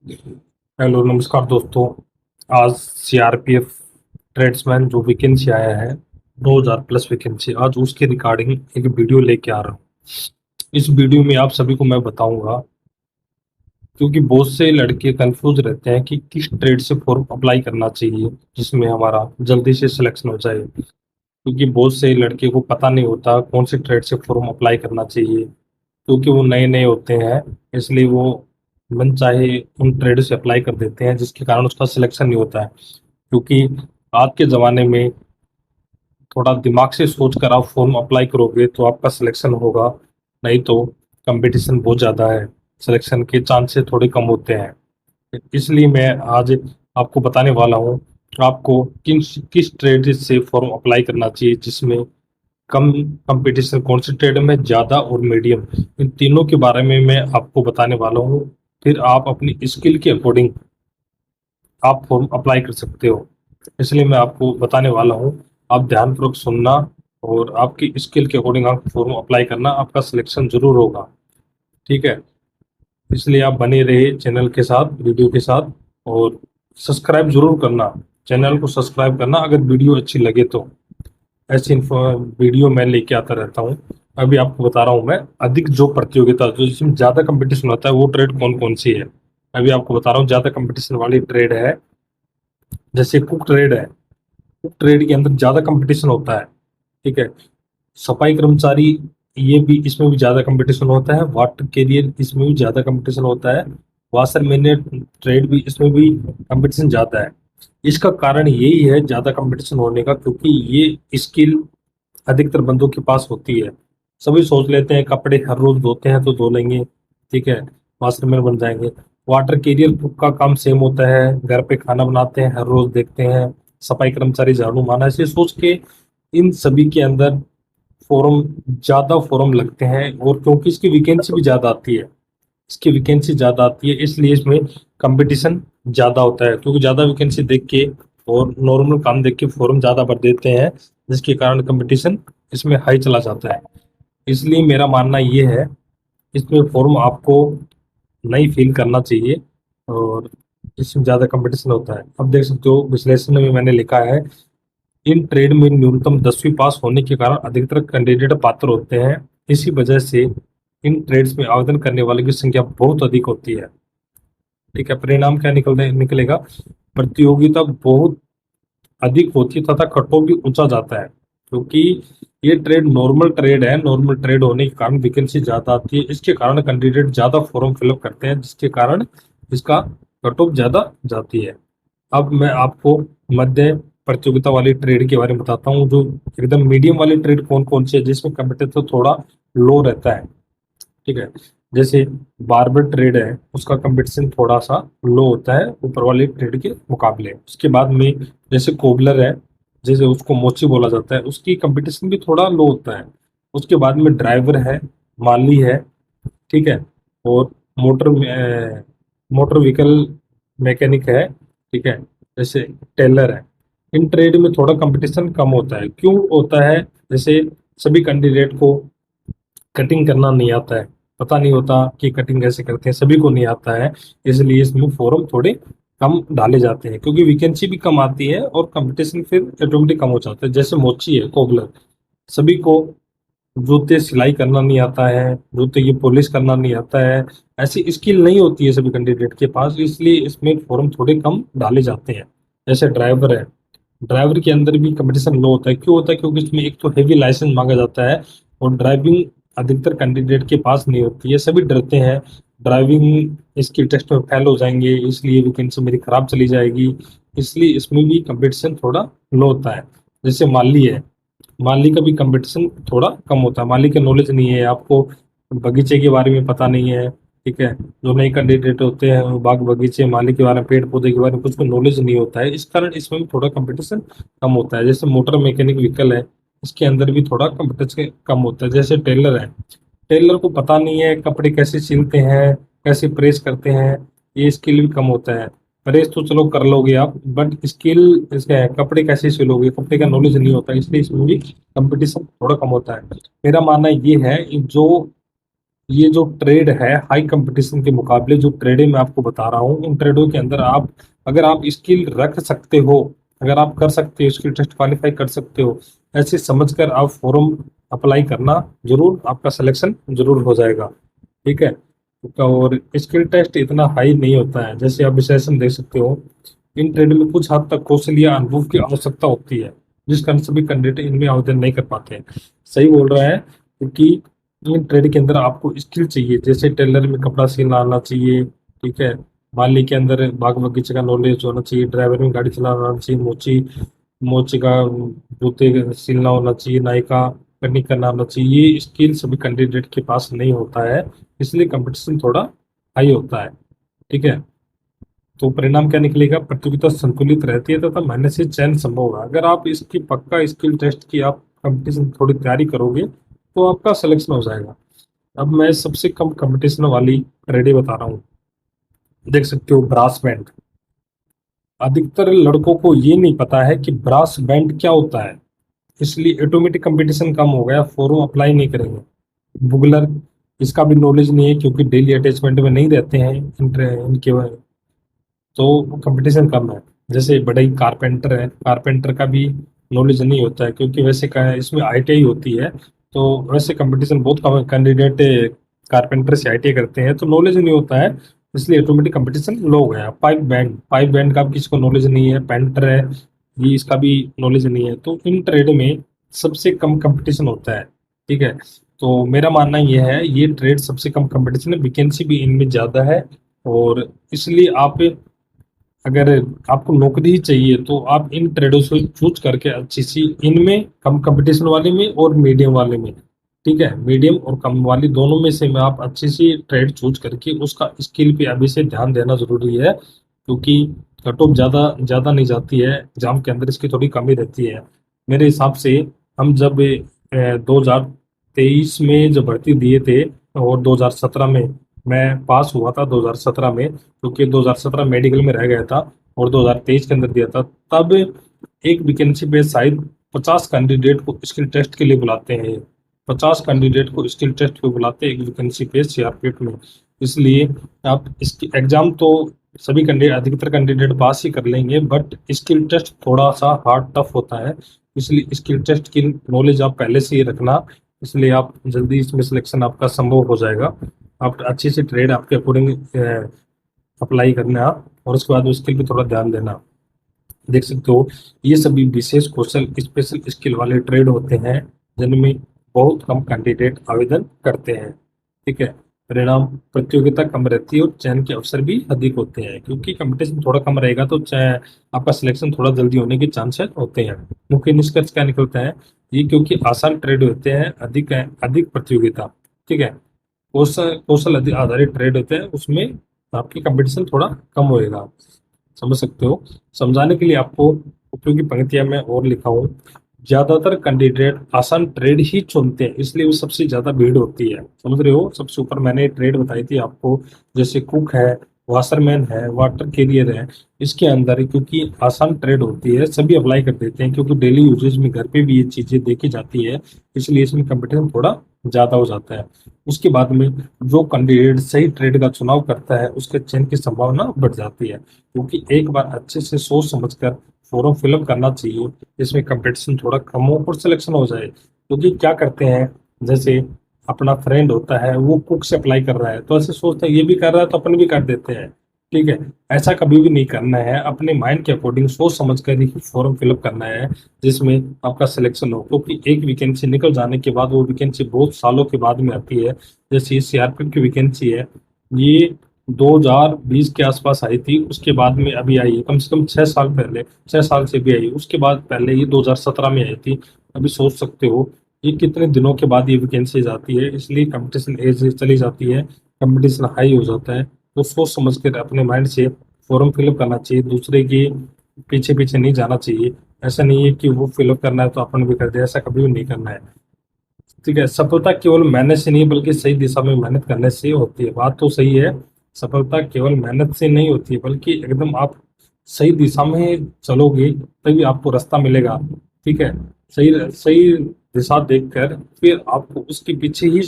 Hello नमस्कार दोस्तों। आज सीआरपीएफ ट्रेड्समैन जो वैकेंसी आया है 2000 प्लस वैकेंसी, आज उसके रिगार्डिंग एक वीडियो लेके आ रहा हूँ। इस वीडियो में आप सभी को मैं बताऊंगा, क्योंकि बहुत से लड़के कंफ्यूज रहते हैं कि किस ट्रेड से फॉर्म अप्लाई करना चाहिए जिसमें हमारा जल्दी से सिलेक्शन हो जाए। क्योंकि बहुत से लड़के को पता नहीं होता कौन से ट्रेड से फॉर्म अप्लाई करना चाहिए, क्योंकि वो नए नए होते हैं। इसलिए वो मन चाहे उन ट्रेड से अप्लाई कर देते हैं, जिसके कारण उसका सिलेक्शन नहीं होता है। क्योंकि आज के ज़माने में थोड़ा दिमाग से सोच कर आप फॉर्म अप्लाई करोगे तो आपका सिलेक्शन होगा, नहीं तो कंपटीशन बहुत ज़्यादा है, सिलेक्शन के चांसेस थोड़े कम होते हैं। इसलिए मैं आज आपको बताने वाला हूँ आपको किस ट्रेड से फॉर्म अप्लाई करना चाहिए जिसमें कम कंपटीशन, कौन से ट्रेड में ज़्यादा और मीडियम, इन तीनों के बारे में मैं आपको बताने वाला हूँ। फिर आप अपनी स्किल के अकॉर्डिंग आप फॉर्म अप्लाई कर सकते हो। इसलिए मैं आपको बताने वाला हूँ, आप ध्यानपूर्वक सुनना और आपकी स्किल के अकॉर्डिंग आप फॉर्म अप्लाई करना, आपका सिलेक्शन जरूर होगा। ठीक है, इसलिए आप बने रहे चैनल के साथ, वीडियो के साथ, और सब्सक्राइब जरूर करना, चैनल को सब्सक्राइब करना अगर वीडियो अच्छी लगे तो। ऐसी वीडियो मैं लेके आता रहता हूँ। अभी आपको बता रहा हूँ मैं, अधिक जो प्रतियोगिता जो जिसमें ज़्यादा कंपटीशन होता है वो ट्रेड कौन कौन सी है। अभी आपको बता रहा हूँ, ज़्यादा कंपटीशन वाली ट्रेड है जैसे कुक ट्रेड है। कुक ट्रेड के अंदर ज़्यादा कंपटीशन होता है। ठीक है, सफाई कर्मचारी, ये भी, इसमें भी ज़्यादा कंपटीशन होता है। वाटर कैरियर, इसमें भी ज़्यादा कंपटीशन होता है। वाशरमैन ट्रेड भी, इसमें भी कंपटीशन ज़्यादा है। इसका कारण यही है ज़्यादा कंपटीशन होने का, क्योंकि ये स्किल अधिकतर बंदों के पास होती है। सभी सोच लेते हैं कपड़े हर रोज धोते हैं तो धो लेंगे, ठीक है, वाशरमैन बन जाएंगे। वाटर कैरियर कुक का काम सेम होता है, घर पे खाना बनाते हैं, हर रोज देखते हैं। सफाई कर्मचारी झाड़ू मारना, ऐसे सोच के इन सभी के अंदर फॉर्म, ज्यादा फॉर्म लगते हैं। और क्योंकि इसकी वैकेंसी भी ज्यादा आती है, इसकी वैकेंसी ज्यादा आती है, इसलिए इसमें कंपटीशन ज्यादा होता है। क्योंकि ज्यादा वैकेंसी देख के और नॉर्मल काम देख के फॉर्म ज्यादा भर देते हैं, जिसके कारण कंपटीशन इसमें हाई चला जाता है। इसलिए मेरा मानना ये है, इसमें फॉर्म आपको नहीं फिल करना चाहिए, और इसमें ज़्यादा कंपटीशन होता है। अब देख सकते हो विश्लेषण में मैंने लिखा है, इन ट्रेड में न्यूनतम 10वीं पास होने के कारण अधिकतर कैंडिडेट पात्र होते हैं। इसी वजह से इन ट्रेड्स में आवेदन करने वालों की संख्या बहुत अधिक होती है। ठीक है, परिणाम क्या निकलेगा, प्रतियोगिता बहुत अधिक होती है तथा कट ऑफ भी ऊंचा जाता है। क्योंकि ये ट्रेड नॉर्मल ट्रेड है, नॉर्मल ट्रेड होने के कारण वैकेंसी ज्यादा आती है, इसके कारण कैंडिडेट ज्यादा फॉर्म फिलअप करते हैं, जिसके कारण इसका कट ऑफ ज्यादा जाती है। अब मैं आपको मध्य प्रतियोगिता वाली ट्रेड के बारे में बताता हूँ, जो एकदम मीडियम वाली ट्रेड कौन कौन सी है जिसमें कंपटीशन थोड़ा लो रहता है। ठीक है, जैसे बार्बर ट्रेड है, उसका कंपटीशन थोड़ा सा लो होता है ऊपर वाली ट्रेड के मुकाबले। उसके बाद में जैसे कोबलर है, जैसे उसको मोची बोला जाता है, उसकी कंपटीशन भी थोड़ा लो होता है। उसके बाद में ड्राइवर है, माली है, ठीक है, और मोटर मोटर व्हीकल मैकेनिक है, ठीक है, जैसे टेलर है। इन ट्रेड में थोड़ा कंपटीशन कम होता है। क्यों होता है, जैसे सभी कैंडिडेट को कटिंग करना नहीं आता है, पता नहीं होता कि कटिंग कैसे करते हैं, सभी को नहीं आता है। इसलिए इसमें फॉर्म थोड़े कम डाले जाते हैं, क्योंकि वैकेंसी भी कम आती है और कंपटीशन फिर ऑटोमेटिक कम हो जाता है। जैसे मोची है, कोबलर, सभी को जूते सिलाई करना नहीं आता है, जूते की पॉलिश करना नहीं आता है, ऐसी स्किल नहीं होती है सभी कैंडिडेट के पास, इसलिए इसमें फॉर्म थोड़े कम डाले जाते हैं। जैसे ड्राइवर है, ड्राइवर के अंदर भी कंपटीशन लो होता है। क्यों होता है, क्योंकि इसमें एक तो हेवी लाइसेंस मांगा जाता है, और ड्राइविंग अधिकतर कैंडिडेट के पास नहीं होती है, सभी डरते हैं ड्राइविंग इसके टेस्ट में फेल हो जाएंगे, इसलिए वैकेंसी मेरी खराब चली जाएगी। इसलिए इसमें भी कंपटीशन थोड़ा लो होता है। जैसे माली है, माली का भी कंपटीशन थोड़ा कम होता है। माली की नॉलेज नहीं है आपको, बगीचे के बारे में पता नहीं है, ठीक है, जो नए कैंडिडेट होते हैं वो बाग बगीचे, माली के बारे में, पेड़ पौधे के बारे में कुछ को नॉलेज नहीं होता है, इस कारण इसमें भी थोड़ा कंपटीशन कम होता है। जैसे मोटर मैकेनिक व्हीकल है, इसके अंदर भी थोड़ा कंपटीशन कम होता है। जैसे टेलर है, टेलर को पता नहीं है कपड़े कैसे सिलते हैं, कैसे प्रेस करते हैं, ये स्किल भी कम होता है। प्रेस तो चलो कर लोगे आप, बट स्किल इसका है, कपड़े कैसे सिलोगे, कपड़े का नॉलेज नहीं होता, इसलिए इसमें भी कंपटीशन थोड़ा कम होता है। मेरा मानना ये है, जो ये जो ट्रेड है हाई कंपटीशन के मुकाबले जो ट्रेडें मैं आपको बता रहा हूँ, उन ट्रेडों के अंदर आप अगर आप स्किल रख सकते हो, अगर आप कर सकते हो, स्किल टेस्ट क्वालिफाई कर सकते हो, ऐसे समझकर आप फॉर्म अप्लाई करना, जरूर आपका सिलेक्शन जरूर हो जाएगा। ठीक है। और स्किल टेस्ट इतना हाई नहीं होता है, जैसे आप विशेषण देख सकते हो। इन ट्रेड में कुछ हद तक कौशल या अनुभव की आवश्यकता होती है, जिस कारण सभी कैंडिडेट इनमें आवेदन नहीं कर पाते हैं। सही बोल रहा है, क्योंकि इन ट्रेड के अंदर आपको स्किल चाहिए, जैसे टेलर में कपड़ा सिलना आना चाहिए। ठीक है। माली के अंदर बाग बगीचे का नॉलेज होना चाहिए, ड्राइवर में गाड़ी चलाना आना चाहिए, मोची मोची का जूते सिलना होना चाहिए, नाई का कटिंग करना आना चाहिए। ये स्किल सभी कैंडिडेट के पास नहीं होता है, इसलिए कंपटीशन थोड़ा हाई होता है। ठीक है। तो परिणाम क्या निकलेगा, प्रतियोगिता संतुलित रहती है तथा मेहनत से चयन संभव होगा। अगर आप इसकी पक्का स्किल टेस्ट की आप कंपटीशन थोड़ी तैयारी करोगे तो आपका सिलेक्शन हो जाएगा। अब मैं सबसे कम कंपटीशन वाली रेडी बता रहा हूँ। देख सकते हो ब्रास बैंड। अधिकतर लड़कों को ये नहीं पता है कि ब्रास बैंड क्या होता है, इसलिए ऑटोमेटिक कंपटीशन कम हो गया, फॉर्म अप्लाई नहीं करेंगे। बुगलर, इसका भी नॉलेज नहीं है क्योंकि डेली अटैचमेंट में नहीं रहते हैं इनके, तो कंपटीशन कम है। जैसे बड़े ही कारपेंटर है, कारपेंटर का भी नॉलेज नहीं होता है क्योंकि वैसे का इसमें आईटीआई होती है, तो वैसे कंपटीशन बहुत कम है। कैंडिडेट कारपेंटर से आईटीआई करते हैं तो नॉलेज नहीं होता है, इसलिए ऑटोमेटिक कंपटीशन लो हो गया। पाइप बैंड का भी किसी को नॉलेज नहीं है, पेंटर है, ये इसका भी नॉलेज नहीं है। तो इन ट्रेड में सबसे कम कंपटीशन होता है। ठीक है। तो मेरा मानना यह है, ये ट्रेड सबसे कम कंपटीशन है, वैकेंसी भी इनमें ज़्यादा है। और इसलिए आप, अगर आपको नौकरी ही चाहिए तो आप इन ट्रेडों से चूज करके अच्छी सी, इनमें कम कंपटीशन वाले में और मीडियम वाले में, ठीक है, मीडियम और कम वाली दोनों में से में आप अच्छी सी ट्रेड चूज करके उसका स्किल पे अभी से ध्यान देना जरूरी है, क्योंकि कट ऑफ ज़्यादा ज़्यादा नहीं जाती है एग्जाम के अंदर, इसकी थोड़ी कमी रहती है मेरे हिसाब से। हम जब 2023 में जब भर्ती दिए थे और 2017 में मैं पास हुआ था, 2017 में, क्योंकि 2017 मेडिकल में रह गया था और 2023 के अंदर दिया था, तब एक वैकेंसी पे शायद 50 कैंडिडेट को स्किल टेस्ट के लिए बुलाते हैं। 50 कैंडिडेट को स्किल टेस्ट पे बुलाते हैं एक वैकेंसी पे सीआरपीएफ में। इसलिए आप इसकी एग्जाम तो सभी कैंडिडेट, अधिकतर कैंडिडेट पास ही कर लेंगे, बट स्किल टेस्ट थोड़ा सा हार्ड टफ होता है, इसलिए स्किल टेस्ट की नॉलेज आप पहले से ही रखना, इसलिए आप जल्दी इसमें सिलेक्शन आपका संभव हो जाएगा। आप अच्छी सी ट्रेड आपके अकॉर्डिंग अप्लाई करना, और उसके बाद स्किल पे थोड़ा ध्यान देना। देख सकते हो, ये सभी विशेष कौशल स्पेशल स्किल वाले ट्रेड होते हैं जिनमें बहुत कम कैंडिडेट आवेदन करते हैं। ठीक है। परिणाम, प्रतियोगिता कम रहती है और चयन के अवसर भी अधिक होते हैं, क्योंकि कंपटीशन थोड़ा कम रहेगा तो आपका सिलेक्शन थोड़ा जल्दी होने के चांसेस होते हैं। मुख्य निष्कर्ष क्या निकलता है, ये क्योंकि आसान ट्रेड होते हैं, अधिक अधिक प्रतियोगिता, ठीक है, कौशल कौशल आधारित ट्रेड होते हैं, उसमें आपकी कंपटीशन थोड़ा कम होएगा। समझ सकते हो। समझाने के लिए आपको उपयोगी पंक्तियां मैं और लिखा हूँ। ज्यादातर कैंडिडेट आसान ट्रेड ही चुनते हैं, इसलिए वो सबसे ज्यादा भीड़ होती है। समझ रहे हो। सबसे ऊपर मैंने ट्रेड बताई थी आपको, जैसे कुक है, वाशरमैन है, वाटर कैरियर है, इसके अंदर क्योंकि आसान ट्रेड होती है सभी अप्लाई कर देते हैं, क्योंकि डेली यूजेज में घर पे भी ये चीजें देखी जाती है, इसलिए इसमें कंपटीशन थोड़ा ज्यादा हो जाता है। उसके बाद में जो कैंडिडेट सही ट्रेड का चुनाव करता है उसके चयन की संभावना बढ़ जाती है, क्योंकि एक बार अच्छे से सोच समझकर फॉर्म फिलअप करना चाहिए, जिसमें कंपटीशन थोड़ा कम हो और सिलेक्शन हो जाए। क्योंकि क्या करते हैं, जैसे अपना फ्रेंड होता है वो कुक से अप्लाई कर रहा है तो ऐसे सोचते हैं ये भी कर रहा है तो अपन भी कर देते हैं। ठीक है। ऐसा कभी भी नहीं करना है, अपने माइंड के अकॉर्डिंग सोच समझ कर ही फॉर्म फिलअप करना है, जिसमें आपका सिलेक्शन हो। क्योंकि एक वैकेंसी निकल जाने के बाद वो वैकेंसी बहुत सालों के बाद में आती है। जैसे सीआरपीएफ की वैकेंसी है, ये 2020 के आसपास आई थी, उसके बाद में अभी आई है, कम से कम 6 साल पहले, 6 साल से भी आई। उसके बाद पहले ये 2017 में आई थी। अभी सोच सकते हो ये कितने दिनों के बाद ये वैकेंसीज आती है, इसलिए कंपटीशन एज चली जाती है, कंपटीशन हाई हो जाता है। तो सोच समझ कर अपने माइंड से फॉर्म फिलअप करना चाहिए, दूसरे के पीछे पीछे नहीं जाना चाहिए। ऐसा नहीं है कि वो फिलअप करना है तो अपन भी कर दे, ऐसा कभी भी नहीं करना है। ठीक है। सफलता केवल मेहनत से नहीं बल्कि सही दिशा में मेहनत करने से होती है। बात तो सही है, सफलता केवल मेहनत से नहीं होती है, बल्कि एकदम आप सही दिशा में चलोगे तभी आपको रास्ता मिलेगा। ठीक है। सही सही दिशा देखकर फिर आपको उसके पीछे ही